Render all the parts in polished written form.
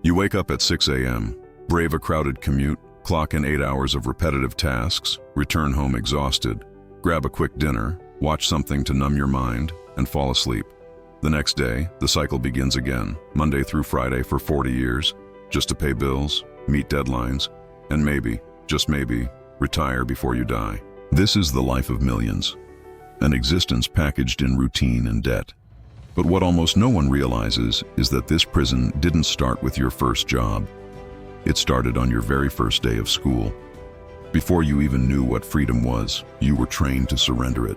You wake up at 6 a.m., brave a crowded commute, clock in 8 hours of repetitive tasks, return home exhausted, grab a quick dinner, watch something to numb your mind, and fall asleep. The next day, the cycle begins again, Monday through Friday for 40 years, just to pay bills, meet deadlines, and maybe, just maybe, retire before you die. This is the life of millions, an existence packaged in routine and debt. But what almost no one realizes is that this prison didn't start with your first job. It started on your very first day of school. Before you even knew what freedom was, you were trained to surrender it.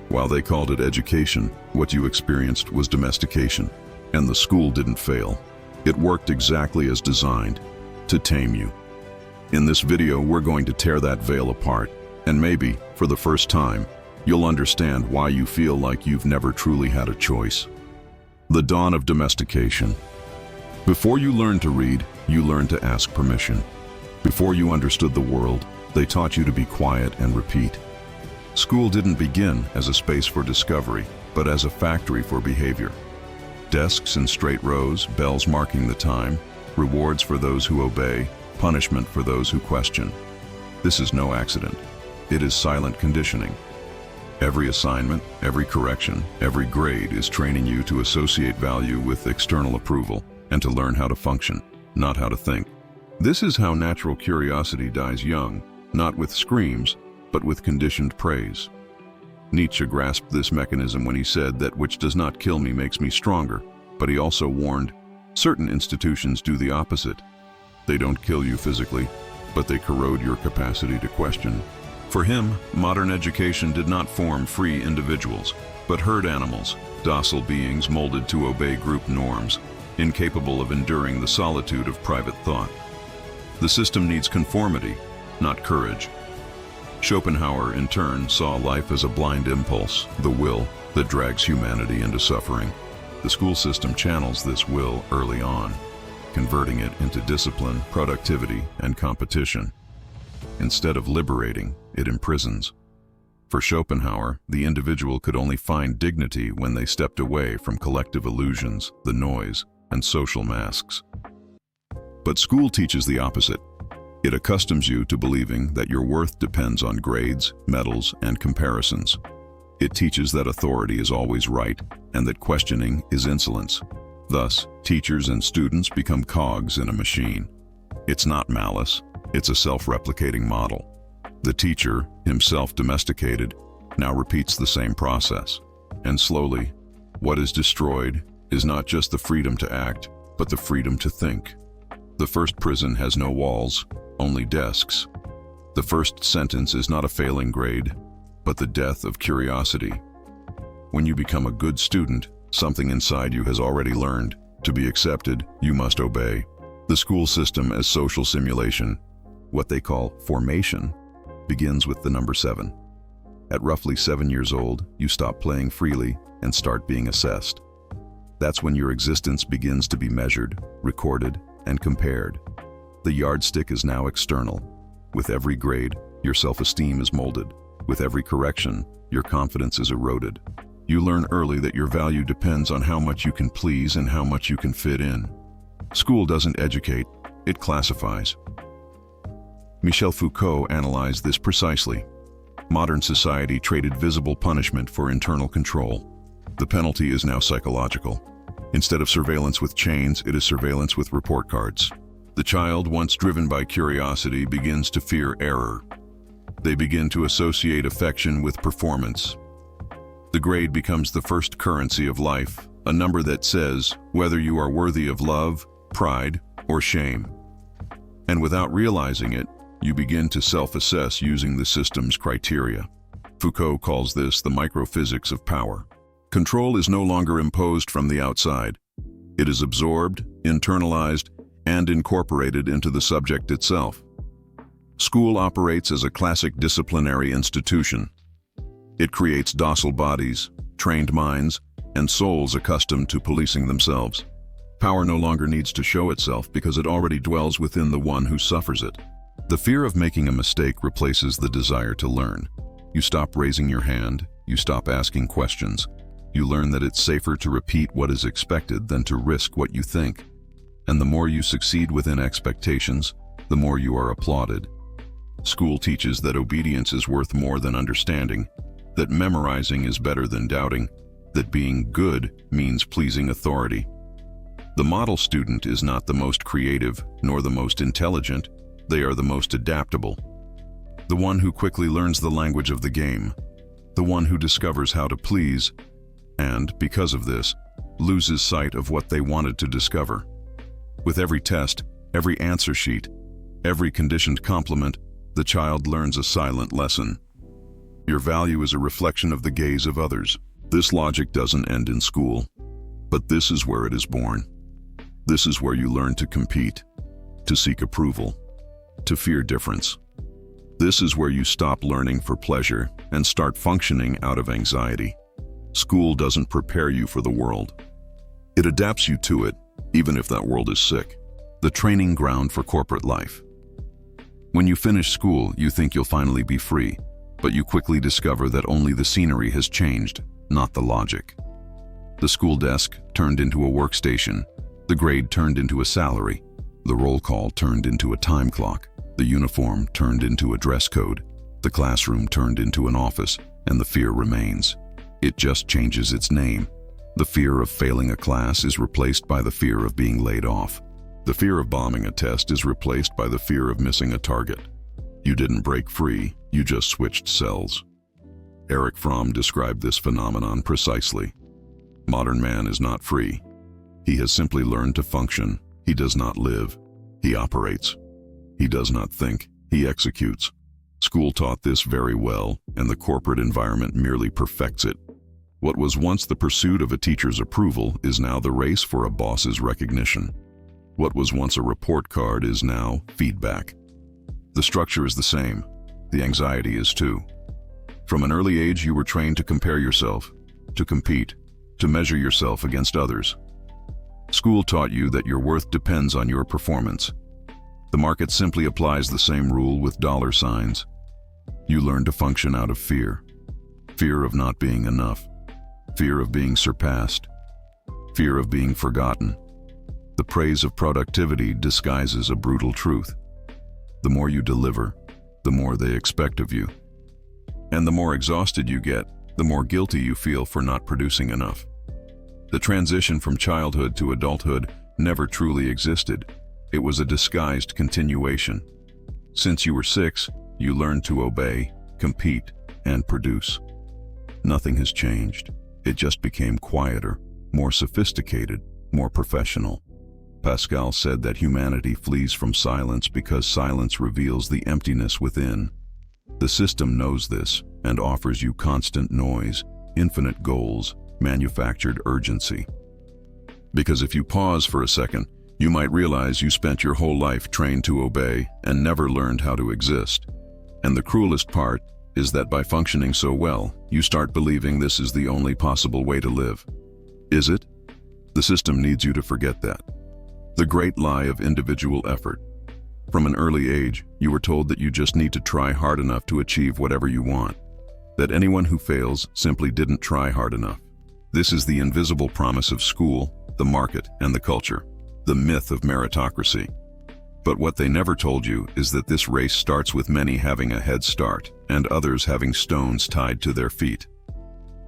While they called it education, what you experienced was domestication. And the school didn't fail. It worked exactly as designed, to tame you. In this video, we're going to tear that veil apart, and maybe, for the first time, you'll understand why you feel like you've never truly had a choice. The dawn of domestication. Before you learned to read, you learned to ask permission. Before you understood the world, they taught you to be quiet and repeat. School didn't begin as a space for discovery, but as a factory for behavior. Desks in straight rows, bells marking the time, rewards for those who obey, punishment for those who question. This is no accident. It is silent conditioning. Every assignment, every correction, every grade is training you to associate value with external approval and to learn how to function, not how to think. This is how natural curiosity dies young, not with screams, but with conditioned praise. Nietzsche grasped this mechanism when he said that which does not kill me makes me stronger, but he also warned, certain institutions do the opposite. They don't kill you physically, but they corrode your capacity to question. For him, modern education did not form free individuals, but herd animals, docile beings molded to obey group norms, incapable of enduring the solitude of private thought. The system needs conformity, not courage. Schopenhauer, in turn, saw life as a blind impulse, the will that drags humanity into suffering. The school system channels this will early on, converting it into discipline, productivity, and competition. Instead of liberating, it imprisons. For Schopenhauer, the individual could only find dignity when they stepped away from collective illusions, the noise, and social masks. But school teaches the opposite. It accustoms you to believing that your worth depends on grades, medals, and comparisons. It teaches that authority is always right and that questioning is insolence. Thus, teachers and students become cogs in a machine. It's not malice, it's a self-replicating model. The teacher, himself domesticated, now repeats the same process. And slowly, what is destroyed is not just the freedom to act, but the freedom to think. The first prison has no walls, only desks. The first sentence is not a failing grade, but the death of curiosity. When you become a good student, something inside you has already learned. To be accepted, you must obey. The school system as social simulation, what they call formation, begins with the number 7. At roughly 7 years old, you stop playing freely and start being assessed. That's when your existence begins to be measured, recorded, and compared. The yardstick is now external. With every grade, your self-esteem is molded. With every correction, your confidence is eroded. You learn early that your value depends on how much you can please and how much you can fit in. School doesn't educate, it classifies. Michel Foucault analyzed this precisely. Modern society traded visible punishment for internal control. The penalty is now psychological. Instead of surveillance with chains, it is surveillance with report cards. The child, once driven by curiosity, begins to fear error. They begin to associate affection with performance. The grade becomes the first currency of life, a number that says whether you are worthy of love, pride, or shame. And without realizing it, you begin to self-assess using the system's criteria. Foucault calls this the microphysics of power. Control is no longer imposed from the outside. It is absorbed, internalized, and incorporated into the subject itself. School operates as a classic disciplinary institution. It creates docile bodies, trained minds, and souls accustomed to policing themselves. Power no longer needs to show itself because it already dwells within the one who suffers it. The fear of making a mistake replaces the desire to learn. You stop raising your hand, you stop asking questions. You learn that it's safer to repeat what is expected than to risk what you think. And the more you succeed within expectations, the more you are applauded. School teaches that obedience is worth more than understanding, that memorizing is better than doubting, that being good means pleasing authority. The model student is not the most creative nor the most intelligent, they are the most adaptable. The one who quickly learns the language of the game, the one who discovers how to please, and, because of this, loses sight of what they wanted to discover. With every test, every answer sheet, every conditioned compliment, the child learns a silent lesson. Your value is a reflection of the gaze of others. This logic doesn't end in school, but this is where it is born. This is where you learn to compete, to seek approval, to fear difference. This is where you stop learning for pleasure and start functioning out of anxiety. School doesn't prepare you for the world. It adapts you to it, even if that world is sick. The training ground for corporate life. When you finish school, you think you'll finally be free, but you quickly discover that only the scenery has changed, not the logic. The school desk turned into a workstation, the grade turned into a salary, the roll call turned into a time clock, the uniform turned into a dress code, the classroom turned into an office, and the fear remains. It just changes its name. The fear of failing a class is replaced by the fear of being laid off. The fear of bombing a test is replaced by the fear of missing a target. You didn't break free, you just switched cells. Erich Fromm described this phenomenon precisely. Modern man is not free. He has simply learned to function. He does not live. He operates. He does not think. He executes. School taught this very well, and the corporate environment merely perfects it. What was once the pursuit of a teacher's approval is now the race for a boss's recognition. What was once a report card is now feedback. The structure is the same. The anxiety is too. From an early age, you were trained to compare yourself, to compete, to measure yourself against others. School taught you that your worth depends on your performance. The market simply applies the same rule with dollar signs. You learn to function out of fear. Fear of not being enough. Fear of being surpassed. Fear of being forgotten. The praise of productivity disguises a brutal truth. The more you deliver, the more they expect of you. And the more exhausted you get, the more guilty you feel for not producing enough. The transition from childhood to adulthood never truly existed. It was a disguised continuation. Since you were 6, you learned to obey, compete, and produce. Nothing has changed. It just became quieter, more sophisticated, more professional. Pascal said that humanity flees from silence because silence reveals the emptiness within. The system knows this and offers you constant noise, infinite goals, manufactured urgency. Because if you pause for a second, you might realize you spent your whole life trained to obey and never learned how to exist. And the cruelest part is that by functioning so well, you start believing this is the only possible way to live. Is it? The system needs you to forget that. The great lie of individual effort. From an early age, you were told that you just need to try hard enough to achieve whatever you want. That anyone who fails simply didn't try hard enough. This is the invisible promise of school, the market, and the culture. The myth of meritocracy. But what they never told you is that this race starts with many having a head start and others having stones tied to their feet.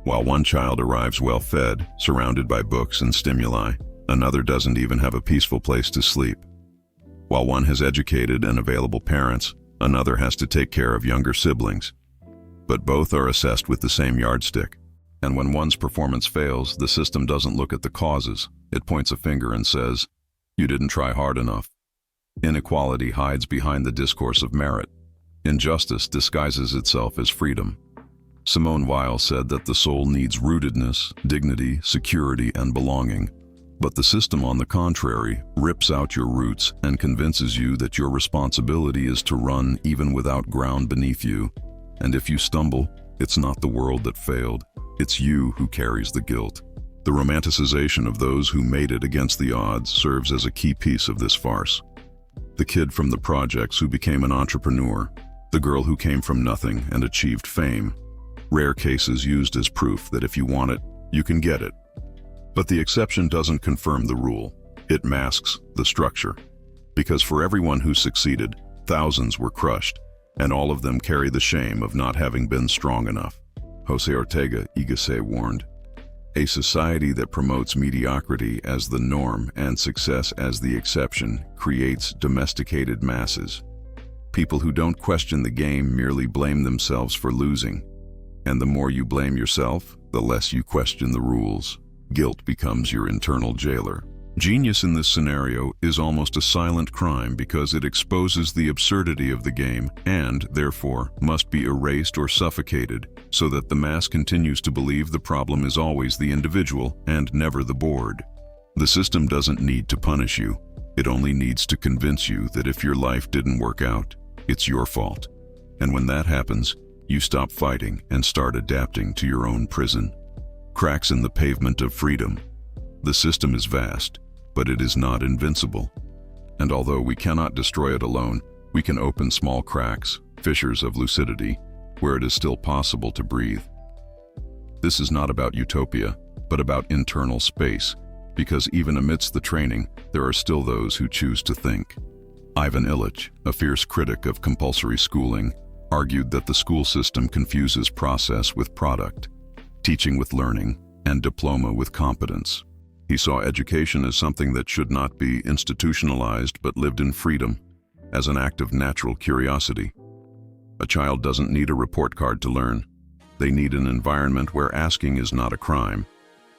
While one child arrives well-fed, surrounded by books and stimuli, another doesn't even have a peaceful place to sleep. While one has educated and available parents, another has to take care of younger siblings. But both are assessed with the same yardstick. And when one's performance fails, the system doesn't look at the causes. It points a finger and says, "You didn't try hard enough." Inequality hides behind the discourse of merit. Injustice disguises itself as freedom. Simone Weil said that the soul needs rootedness, dignity, security, and belonging. But the system, on the contrary, rips out your roots and convinces you that your responsibility is to run even without ground beneath you. And if you stumble, it's not the world that failed, it's you who carries the guilt. The romanticization of those who made it against the odds serves as a key piece of this farce. The kid from the projects who became an entrepreneur, the girl who came from nothing and achieved fame. Rare cases used as proof that if you want it, you can get it. But the exception doesn't confirm the rule. It masks the structure. Because for everyone who succeeded, thousands were crushed, and all of them carry the shame of not having been strong enough. Jose Ortega y Gasset warned, "A society that promotes mediocrity as the norm and success as the exception creates domesticated masses. People who don't question the game merely blame themselves for losing. And the more you blame yourself, the less you question the rules. Guilt becomes your internal jailer." Genius in this scenario is almost a silent crime because it exposes the absurdity of the game and, therefore, must be erased or suffocated so that the mass continues to believe the problem is always the individual and never the board. The system doesn't need to punish you. It only needs to convince you that if your life didn't work out, it's your fault. And when that happens, you stop fighting and start adapting to your own prison. Cracks in the pavement of freedom. The system is vast, but it is not invincible. And although we cannot destroy it alone, we can open small cracks, fissures of lucidity, where it is still possible to breathe. This is not about utopia, but about internal space, because even amidst the training, there are still those who choose to think. Ivan Illich, a fierce critic of compulsory schooling, argued that the school system confuses process with product, teaching with learning, and diploma with competence. He saw education as something that should not be institutionalized but lived in freedom, as an act of natural curiosity. A child doesn't need a report card to learn. They need an environment where asking is not a crime,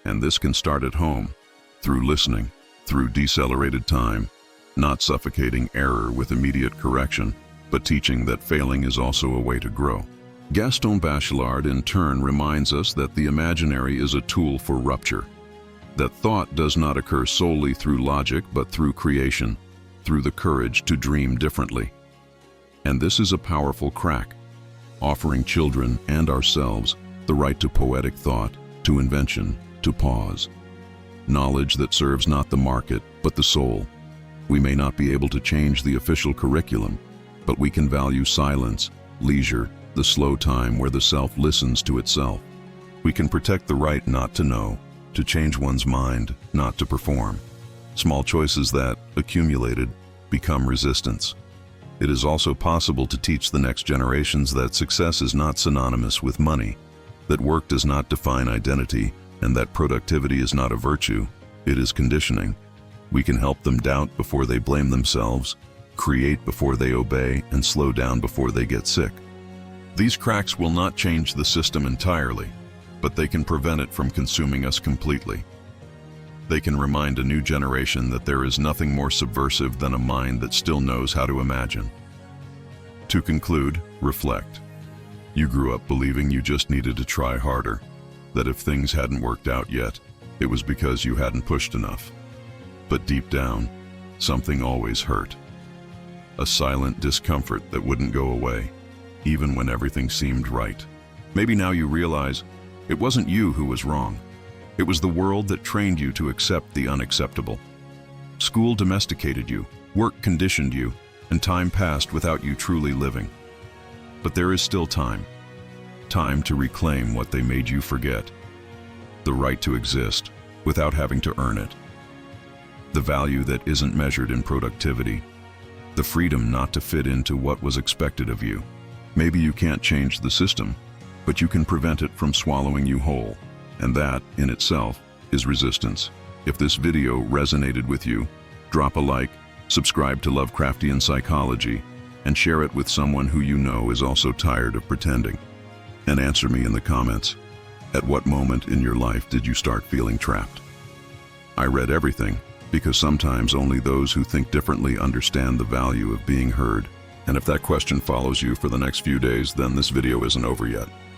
and this can start at home, through listening, through decelerated time, not suffocating error with immediate correction, but teaching that failing is also a way to grow. Gaston Bachelard in turn reminds us that the imaginary is a tool for rupture, that thought does not occur solely through logic but through creation, through the courage to dream differently. And this is a powerful crack, offering children and ourselves the right to poetic thought, to invention, to pause. Knowledge that serves not the market but the soul. We may not be able to change the official curriculum, but we can value silence, leisure, the slow time where the self listens to itself. We can protect the right not to know, to change one's mind, not to perform. Small choices that, accumulated, become resistance. It is also possible to teach the next generations that success is not synonymous with money, that work does not define identity, and that productivity is not a virtue, it is conditioning. We can help them doubt before they blame themselves, create before they obey, and slow down before they get sick. These cracks will not change the system entirely, but they can prevent it from consuming us completely. They can remind a new generation that there is nothing more subversive than a mind that still knows how to imagine. To conclude, reflect. You grew up believing you just needed to try harder, that if things hadn't worked out yet, it was because you hadn't pushed enough. But deep down, something always hurt. A silent discomfort that wouldn't go away, even when everything seemed right. Maybe now you realize it wasn't you who was wrong. It was the world that trained you to accept the unacceptable. School domesticated you, work conditioned you, and time passed without you truly living. But there is still time. Time to reclaim what they made you forget. The right to exist without having to earn it. The value that isn't measured in productivity. The freedom not to fit into what was expected of you. Maybe you can't change the system, but you can prevent it from swallowing you whole. And that, in itself, is resistance. If this video resonated with you, drop a like, subscribe to Lovecraftian Psychology, and share it with someone who you know is also tired of pretending. And answer me in the comments. At what moment in your life did you start feeling trapped? I read everything, because sometimes only those who think differently understand the value of being heard. And if that question follows you for the next few days, then this video isn't over yet.